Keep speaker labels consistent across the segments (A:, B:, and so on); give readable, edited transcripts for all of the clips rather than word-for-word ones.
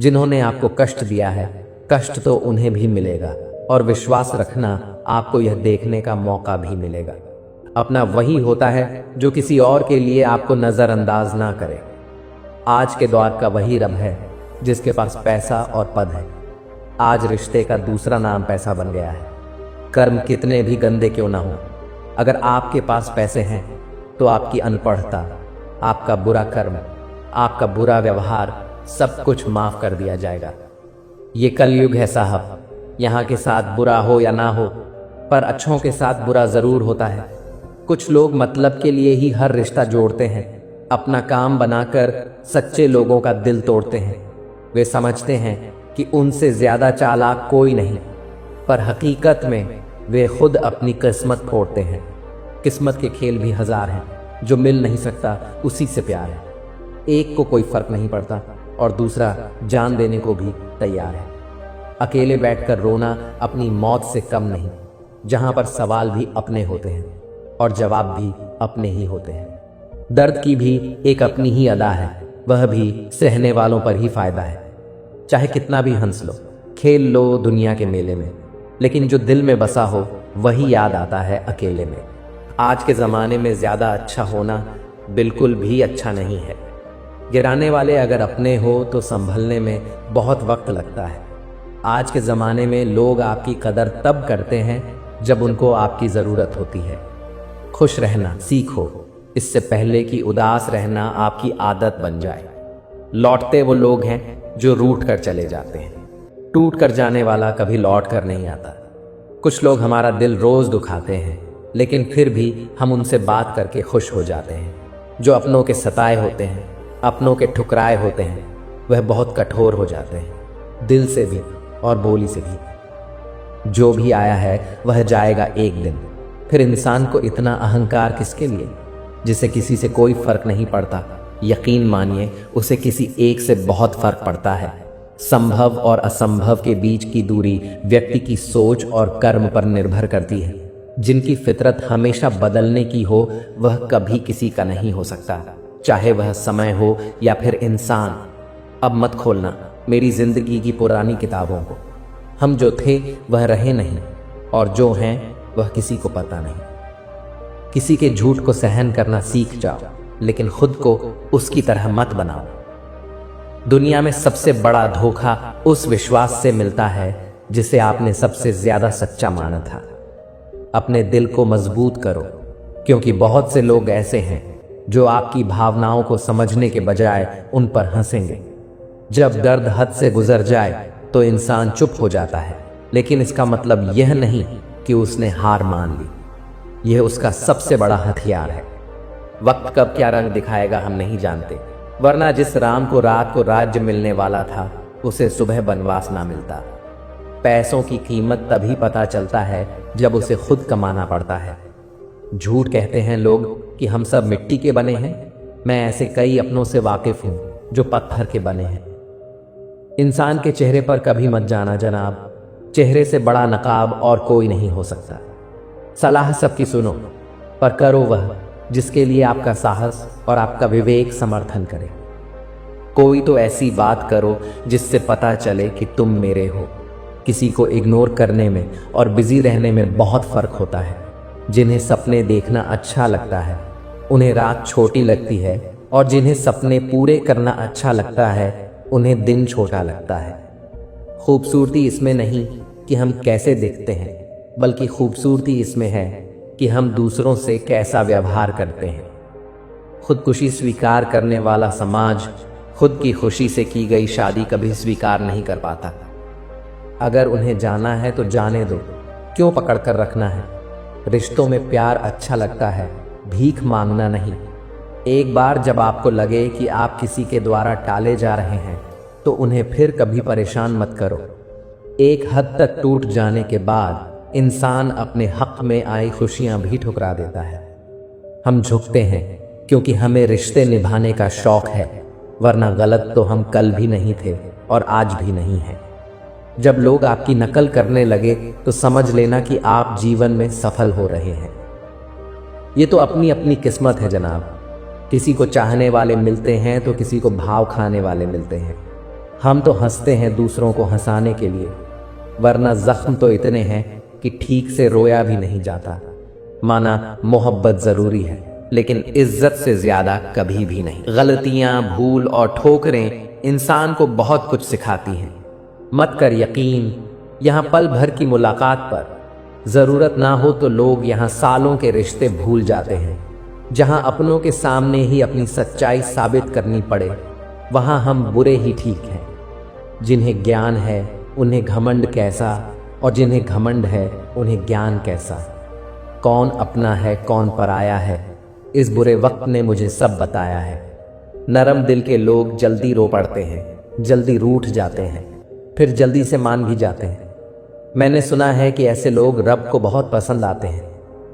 A: जिन्होंने आपको कष्ट दिया है, कष्ट तो उन्हें भी मिलेगा, और विश्वास रखना, आपको यह देखने का मौका भी मिलेगा। अपना वही होता है जो किसी और के लिए आपको नजरअंदाज ना करे। आज के दौर का वही रब है जिसके पास पैसा और पद है। आज रिश्ते का दूसरा नाम पैसा बन गया है। कर्म कितने भी गंदे क्यों ना हो, अगर आपके पास पैसे हैं तो आपकी अनपढ़ता, आपका बुरा कर्म, आपका बुरा व्यवहार, सब कुछ माफ कर दिया जाएगा। ये कलयुग है साहब। यहाँ के साथ बुरा हो या ना हो, पर अच्छों के साथ बुरा जरूर होता है। कुछ लोग मतलब के लिए ही हर रिश्ता जोड़ते हैं, अपना काम बनाकर सच्चे लोगों का दिल तोड़ते हैं। वे समझते हैं कि उनसे ज्यादा चालाक कोई नहीं, पर हकीकत में वे खुद अपनी किस्मत फोड़ते हैं। किस्मत के खेल भी हजार हैं, जो मिल नहीं सकता उसी से प्यार है। एक को कोई फर्क नहीं पड़ता और दूसरा जान देने को भी तैयार है। अकेले बैठकर रोना अपनी मौत से कम नहीं, जहां पर सवाल भी अपने होते हैं और जवाब भी अपने ही होते हैं। दर्द की भी एक अपनी ही अदा है, वह भी सहने वालों पर ही फायदा है। चाहे कितना भी हंस लो, खेल लो दुनिया के मेले में, लेकिन जो दिल में बसा हो वही याद आता है अकेले में। आज के ज़माने में ज़्यादा अच्छा होना बिल्कुल भी अच्छा नहीं है। गिराने वाले अगर अपने हो तो संभलने में बहुत वक्त लगता है। आज के ज़माने में लोग आपकी कदर तब करते हैं जब उनको आपकी ज़रूरत होती है। खुश रहना सीखो, इससे पहले कि उदास रहना आपकी आदत बन जाए। लौटते वो लोग हैं जो रूठ कर चले जाते हैं, टूट कर जाने वाला कभी लौट कर नहीं आता। कुछ लोग हमारा दिल रोज दुखाते हैं, लेकिन फिर भी हम उनसे बात करके खुश हो जाते हैं। जो अपनों के सताए होते हैं, अपनों के ठुकराए होते हैं, वह बहुत कठोर हो जाते हैं, दिल से भी और बोली से भी। जो भी आया है वह जाएगा एक दिन। फिर इंसान को इतना अहंकार किसके लिए, जिसे किसी से कोई फर्क नहीं पड़ता। यकीन मानिए, उसे किसी एक से बहुत फर्क पड़ता है। संभव और असंभव के बीच की दूरी व्यक्ति की सोच और कर्म पर निर्भर करती है। जिनकी फितरत हमेशा बदलने की हो, वह कभी किसी का नहीं हो सकता, चाहे वह समय हो या फिर इंसान। अब मत खोलना मेरी जिंदगी की पुरानी किताबों को। हम जो थे वह रहे नहीं, और जो हैं वह किसी को पता नहीं। किसी के झूठ को सहन करना सीख जाओ, लेकिन खुद को उसकी तरह मत बनाओ। दुनिया में सबसे बड़ा धोखा उस विश्वास से मिलता है जिसे आपने सबसे ज्यादा सच्चा माना था। अपने दिल को मजबूत करो, क्योंकि बहुत से लोग ऐसे हैं जो आपकी भावनाओं को समझने के बजाय उन पर हंसेंगे। जब दर्द हद से गुजर जाए तो इंसान चुप हो जाता है, लेकिन इसका मतलब यह नहीं कि उसने हार मान ली। यह उसका सबसे बड़ा हथियार है। वक्त कब क्या रंग दिखाएगा हम नहीं जानते, वरना जिस राम को रात को राज्य मिलने वाला था, उसे सुबह वनवास ना मिलता। पैसों की कीमत तभी पता चलता है जब उसे खुद कमाना पड़ता है। झूठ कहते हैं लोग कि हम सब मिट्टी के बने हैं। मैं ऐसे कई अपनों से वाकिफ हूं जो पत्थर के बने हैं। इंसान के चेहरे पर कभी मत जाना जनाब, चेहरे से बड़ा नकाब और कोई नहीं हो सकता। सलाह सबकी सुनो, पर करो वह जिसके लिए आपका साहस और आपका विवेक समर्थन करे। कोई तो ऐसी बात करो जिससे पता चले कि तुम मेरे हो। किसी को इग्नोर करने में और बिजी रहने में बहुत फर्क होता है। जिन्हें सपने देखना अच्छा लगता है, उन्हें रात छोटी लगती है, और जिन्हें सपने पूरे करना अच्छा लगता है, उन्हें दिन छोटा लगता है। खूबसूरती इसमें नहीं कि हम कैसे दिखते हैं, बल्कि खूबसूरती इसमें है कि हम दूसरों से कैसा व्यवहार करते हैं। खुदकुशी स्वीकार करने वाला समाज खुद की खुशी से की गई शादी कभी स्वीकार नहीं कर पाता। अगर उन्हें जाना है तो जाने दो, क्यों पकड़ कर रखना है। रिश्तों में प्यार अच्छा लगता है, भीख मांगना नहीं। एक बार जब आपको लगे कि आप किसी के द्वारा टाले जा रहे हैं, तो उन्हें फिर कभी परेशान मत करो। एक हद तक टूट जाने के बाद इंसान अपने हक में आई खुशियां भी ठुकरा देता है। हम झुकते हैं क्योंकि हमें रिश्ते निभाने का शौक है, वरना गलत तो हम कल भी नहीं थे और आज भी नहीं हैं। जब लोग आपकी नकल करने लगे तो समझ लेना कि आप जीवन में सफल हो रहे हैं। ये तो अपनी अपनी किस्मत है जनाब। किसी को चाहने वाले मिलते हैं तो किसी को भाव खाने वाले मिलते हैं। हम तो हंसते हैं दूसरों को हंसाने के लिए, वरना जख्म तो इतने हैं कि ठीक से रोया भी नहीं जाता। माना मोहब्बत जरूरी है, लेकिन इज्जत से ज्यादा कभी भी नहीं। गलतियां, भूल और ठोकरें इंसान को बहुत कुछ सिखाती हैं। मत कर यकीन, यहाँ पल भर की मुलाकात पर जरूरत ना हो तो लोग यहाँ सालों के रिश्ते भूल जाते हैं। जहाँ अपनों के सामने ही अपनी सच्चाई साबित करनी पड़े, वहाँ हम बुरे ही ठीक हैं। जिन्हें ज्ञान है उन्हें घमंड कैसा, और जिन्हें घमंड है उन्हें ज्ञान कैसा। कौन अपना है कौन पराया है, इस बुरे वक्त ने मुझे सब बताया है। नरम दिल के लोग जल्दी रो पड़ते हैं, जल्दी रूठ जाते हैं, फिर जल्दी से मान भी जाते हैं। मैंने सुना है कि ऐसे लोग रब को बहुत पसंद आते हैं।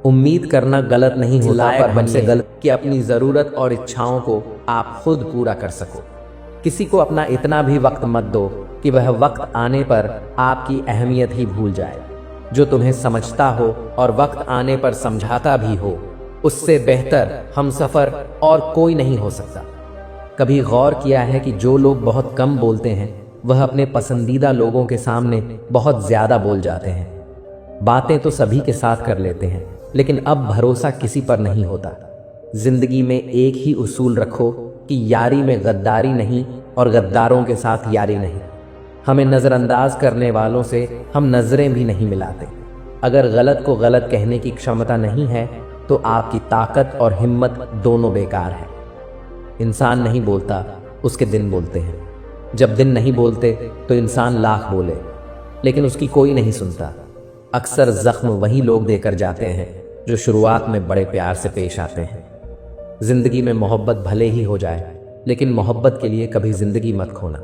A: उम्मीद करना गलत नहीं होता, पर हमसे गलत कि अपनी ज़रूरत और इच्छाओं को आप खुद पूरा कर सको। किसी को अपना इतना भी वक्त मत दो कि वह वक्त आने पर आपकी अहमियत ही भूल जाए। जो तुम्हें समझता हो और वक्त आने पर समझाता भी हो, उससे बेहतर हमसफर और कोई नहीं हो सकता। कभी गौर किया है कि जो लोग बहुत कम बोलते हैं, वह अपने पसंदीदा लोगों के सामने बहुत ज्यादा बोल जाते हैं। बातें तो सभी के साथ कर लेते हैं, लेकिन अब भरोसा किसी पर नहीं होता। जिंदगी में एक ही उसूल रखो कि यारी में गद्दारी नहीं और गद्दारों के साथ यारी नहीं। हमें नज़रअंदाज करने वालों से हम नज़रें भी नहीं मिलाते। अगर गलत को गलत कहने की क्षमता नहीं है तो आपकी ताकत और हिम्मत दोनों बेकार है। इंसान नहीं बोलता, उसके दिन बोलते हैं। जब दिन नहीं बोलते तो इंसान लाख बोले, लेकिन उसकी कोई नहीं सुनता। अक्सर जख्म वही लोग देकर जाते हैं जो शुरुआत में बड़े प्यार से पेश आते हैं। जिंदगी में मोहब्बत भले ही हो जाए, लेकिन मोहब्बत के लिए कभी जिंदगी मत खोना।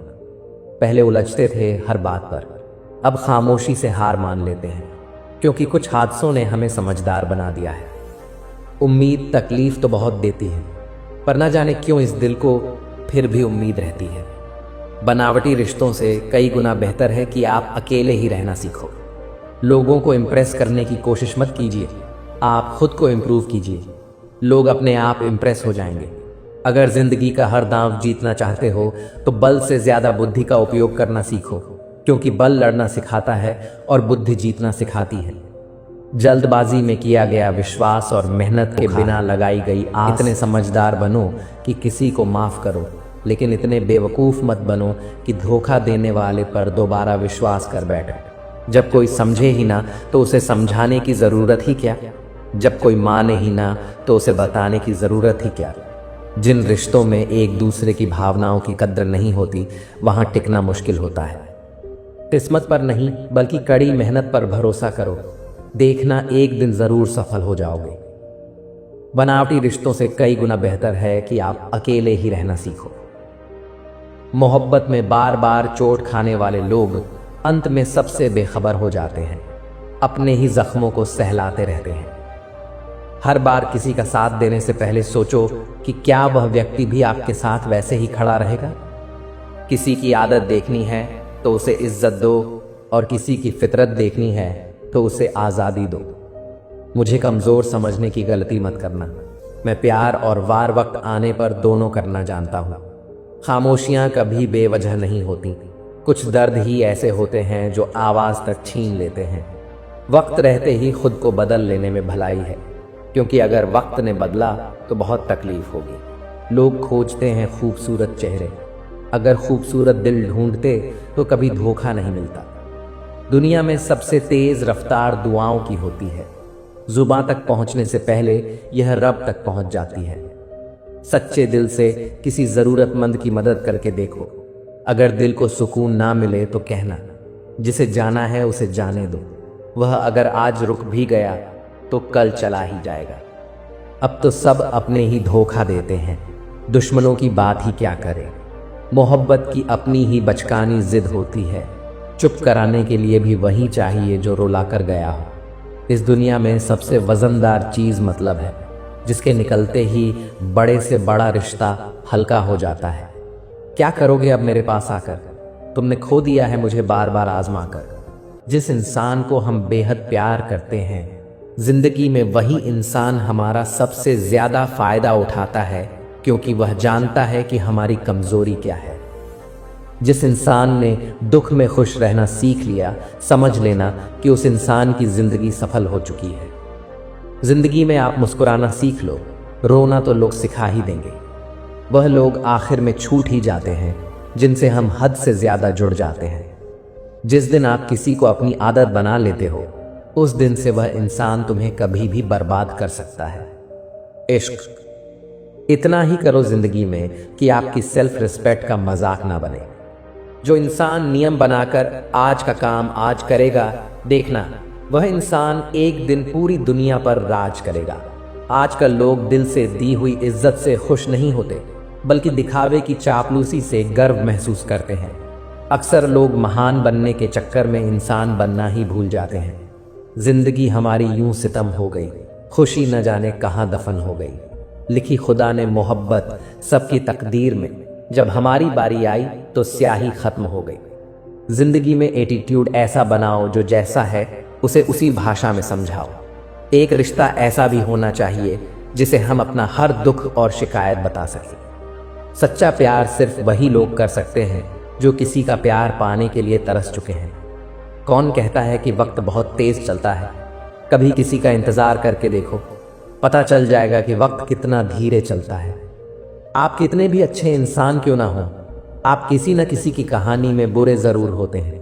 A: पहले उलझते थे हर बात पर, अब खामोशी से हार मान लेते हैं, क्योंकि कुछ हादसों ने हमें समझदार बना दिया है। उम्मीद तकलीफ तो बहुत देती है, पर न जाने क्यों इस दिल को फिर भी उम्मीद रहती है। बनावटी रिश्तों से कई गुना बेहतर है कि आप अकेले ही रहना सीखो। लोगों को इम्प्रेस करने की कोशिश मत कीजिए, आप खुद को इम्प्रूव कीजिए। लोग अपने आप इम्प्रेस हो जाएंगे। अगर जिंदगी का हर दांव जीतना चाहते हो तो बल से ज्यादा बुद्धि का उपयोग करना सीखो, क्योंकि बल लड़ना सिखाता है और बुद्धि जीतना सिखाती है। जल्दबाजी में किया गया विश्वास और मेहनत के बिना लगाई गई आस। इतने समझदार बनो कि किसी को माफ करो, लेकिन इतने बेवकूफ मत बनो कि धोखा देने वाले पर दोबारा विश्वास कर बैठो। जब कोई समझे ही ना तो उसे समझाने की जरूरत ही क्या। जब कोई माने ही ना तो उसे बताने की जरूरत ही क्या। जिन रिश्तों में एक दूसरे की भावनाओं की कद्र नहीं होती, वहां टिकना मुश्किल होता है। किस्मत पर नहीं बल्कि कड़ी मेहनत पर भरोसा करो, देखना एक दिन जरूर सफल हो जाओगे। बनावटी रिश्तों से कई गुना बेहतर है कि आप अकेले ही रहना सीखो। मोहब्बत में बार बार चोट खाने वाले लोग अंत में सबसे बेखबर हो जाते हैं, अपने ही जख्मों को सहलाते रहते हैं। हर बार किसी का साथ देने से पहले सोचो कि क्या वह व्यक्ति भी आपके साथ वैसे ही खड़ा रहेगा। किसी की आदत देखनी है तो उसे इज्जत दो, और किसी की फितरत देखनी है तो उसे आज़ादी दो। मुझे कमज़ोर समझने की गलती मत करना। मैं प्यार और वार वक्त आने पर दोनों करना जानता हूँ। खामोशियाँ कभी बेवजह नहीं होती। कुछ दर्द ही ऐसे होते हैं जो आवाज़ तक छीन लेते हैं। वक्त रहते ही खुद को बदल लेने में भलाई है, क्योंकि अगर वक्त ने बदला तो बहुत तकलीफ होगी। लोग खोजते हैं खूबसूरत चेहरे, अगर खूबसूरत दिल ढूंढते तो कभी धोखा नहीं मिलता। दुनिया में सबसे तेज रफ्तार दुआओं की होती है। जुबां तक पहुंचने से पहले यह रब तक पहुंच जाती है। सच्चे दिल से किसी जरूरतमंद की मदद करके देखो। अगर दिल को सुकून ना मिले तो कहना, जिसे जाना है उसे जाने दो। वह अगर आज रुक भी गया तो कल चला ही जाएगा। अब तो सब अपने ही धोखा देते हैं, दुश्मनों की बात ही क्या करें। मोहब्बत की अपनी ही बचकानी जिद होती है, चुप कराने के लिए भी वही चाहिए जो रुला कर गया हो। इस दुनिया में सबसे वजनदार चीज मतलब है, जिसके निकलते ही बड़े से बड़ा रिश्ता हल्का हो जाता है। क्या करोगे अब मेरे पास आकर? तुमने खो दिया है मुझे बार बार आजमा कर। जिस इंसान को हम बेहद प्यार करते हैं, जिंदगी में वही इंसान हमारा सबसे ज्यादा फायदा उठाता है, क्योंकि वह जानता है कि हमारी कमजोरी क्या है। जिस इंसान ने दुख में खुश रहना सीख लिया, समझ लेना कि उस इंसान की जिंदगी सफल हो चुकी है। जिंदगी में आप मुस्कुराना सीख लो, रोना तो लोग सिखा ही देंगे। वह लोग आखिर में छूट ही जाते हैं जिनसे हम हद से ज्यादा जुड़ जाते हैं। जिस दिन आप किसी को अपनी आदत बना लेते हो, उस दिन से वह इंसान तुम्हें कभी भी बर्बाद कर सकता है। इश्क। इतना ही करो जिंदगी में कि आपकी सेल्फ रिस्पेक्ट का मजाक ना बने। जो इंसान नियम बनाकर आज का काम आज करेगा, देखना वह इंसान एक दिन पूरी दुनिया पर राज करेगा। आजकल लोग दिल से दी हुई इज्जत से खुश नहीं होते, बल्कि दिखावे की चापलूसी से गर्व महसूस करते हैं। अक्सर लोग महान बनने के चक्कर में इंसान बनना ही भूल जाते हैं। जिंदगी हमारी यूं सितम हो गई, खुशी न जाने कहाँ दफन हो गई। लिखी खुदा ने मोहब्बत सबकी तकदीर में, जब हमारी बारी आई तो स्याही खत्म हो गई। जिंदगी में एटीट्यूड ऐसा बनाओ जो जैसा है उसे उसी भाषा में समझाओ। एक रिश्ता ऐसा भी होना चाहिए जिसे हम अपना हर दुख और शिकायत बता सकें। सच्चा प्यार सिर्फ वही लोग कर सकते हैं जो किसी का प्यार पाने के लिए तरस चुके हैं। कौन कहता है कि वक्त बहुत तेज चलता है? कभी किसी का इंतजार करके देखो, पता चल जाएगा कि वक्त कितना धीरे चलता है। आप कितने भी अच्छे इंसान क्यों ना हो, आप किसी न किसी की कहानी में बुरे जरूर होते हैं।